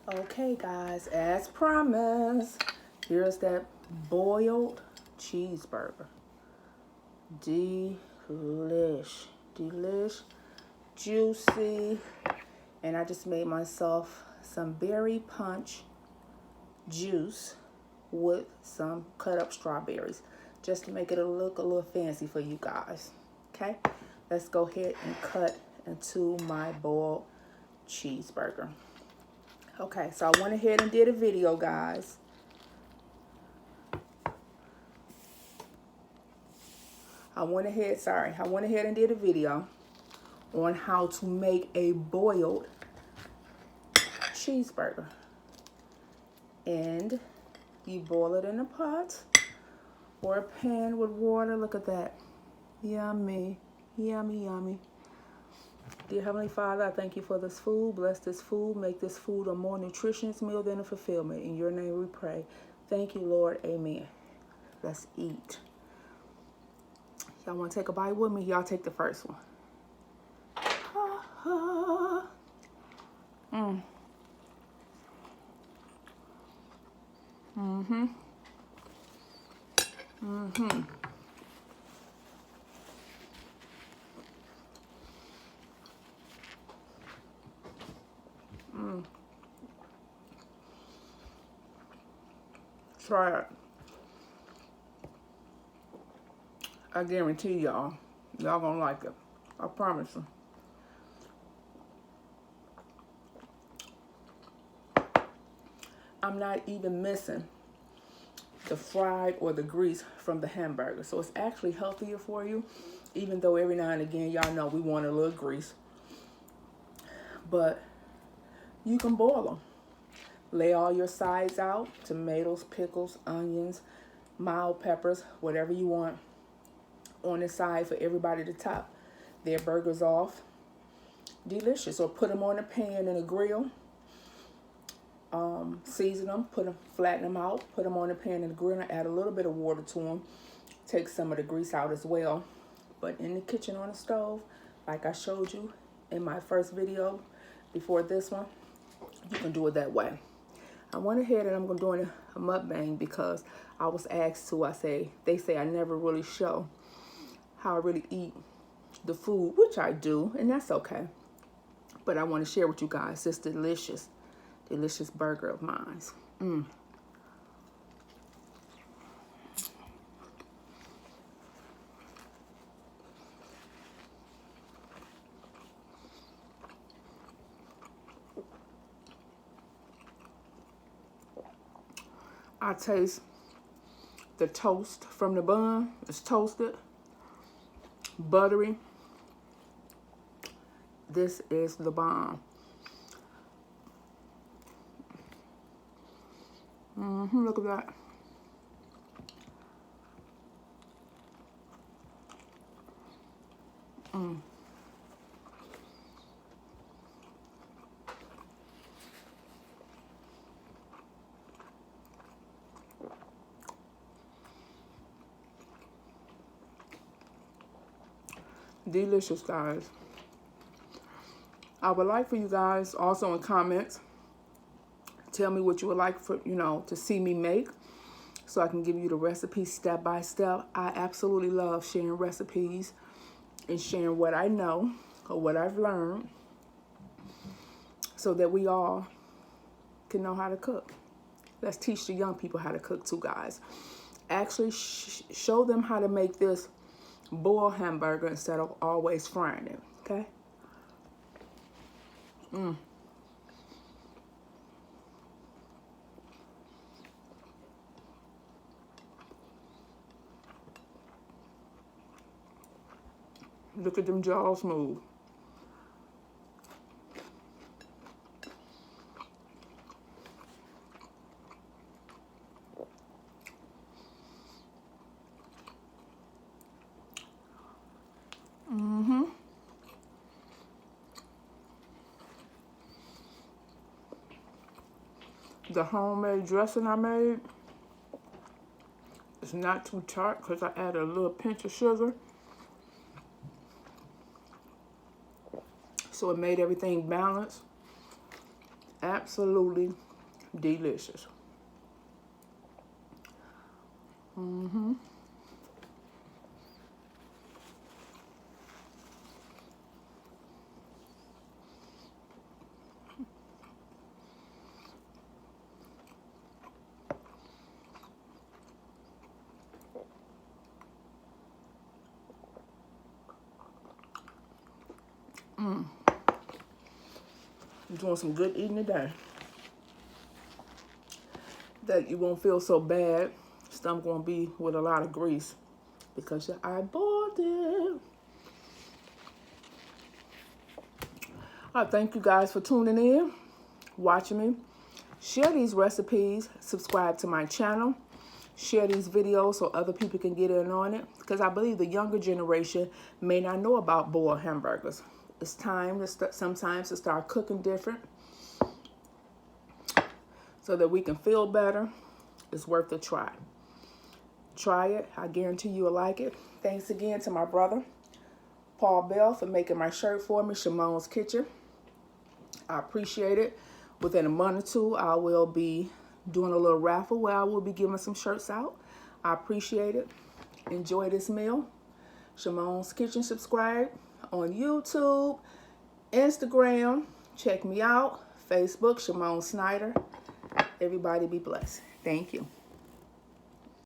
Okay, guys, as promised, here's that boiled cheeseburger. Delish, juicy. And I just made myself some berry punch juice with some cut up strawberries just to make it look a little fancy for you guys. Okay, let's go ahead and cut into my boiled cheeseburger. Okay, so I went ahead and did a video, guys. I went ahead and did a video on how to make a boiled cheeseburger. And you boil it in a pot or a pan with water. Look at that. Yummy, yummy, yummy. Dear Heavenly Father, I thank you for this food. Bless this food. Make this food a more nutritious meal than a fulfillment. In your name we pray. Thank you, Lord. Amen. Let's eat. Y'all want to take a bite with me? Y'all take the first one. Try it. I guarantee y'all gonna like it. I promise you. I'm not even missing the fried or the grease from the hamburger. So it's actually healthier for you, even though every now and again, y'all know we want a little grease. But you can boil them. Lay all your sides out, tomatoes, pickles, onions, mild peppers, whatever you want on the side for everybody to top their burgers off. Delicious. Or put them on a pan in a grill. Season them, flatten them out, put them on the pan in the grill, and add a little bit of water to them. Take some of the grease out as well. But in the kitchen on the stove, like I showed you in my first video before this one, you can do it that way. I went ahead and I'm going to do a mukbang because I was asked to. They say I never really show how I really eat the food, which I do, and that's okay. But I want to share with you guys this delicious burger of mine. I taste the toast from the bun. It's toasted, buttery. This is the bomb. Look at that. Delicious, guys. I would like for you guys also in comments, tell me what you would like for, to see me make so I can give you the recipe step by step. I absolutely love sharing recipes and sharing what I know or what I've learned so that we all can know how to cook. Let's teach the young people how to cook too, guys. Actually, show them how to make this boiled hamburger instead of always frying it, okay? Look at them jaws move. The homemade dressing I made is not too tart because I added a little pinch of sugar. So it made everything balanced. Absolutely delicious. I'm doing some good eating today. That you won't feel so bad. Stomach gonna be with a lot of grease because your eyeballed it. Thank you guys for tuning in, watching me. Share these recipes, subscribe to my channel, share these videos so other people can get in on it, because I believe the younger generation may not know about boiled hamburgers. It's time to sometimes to start cooking different so that we can feel better. It's worth a try. Try it. I guarantee you'll like it. Thanks again to my brother, Paul Bell, for making my shirt for me, Shimon's Kitchen. I appreciate it. Within a month or two, I will be doing a little raffle where I will be giving some shirts out. I appreciate it. Enjoy this meal. Shimon's Kitchen. Subscribe on YouTube, Instagram. Check me out. Facebook, Shimon Snyder. Everybody be blessed. Thank you.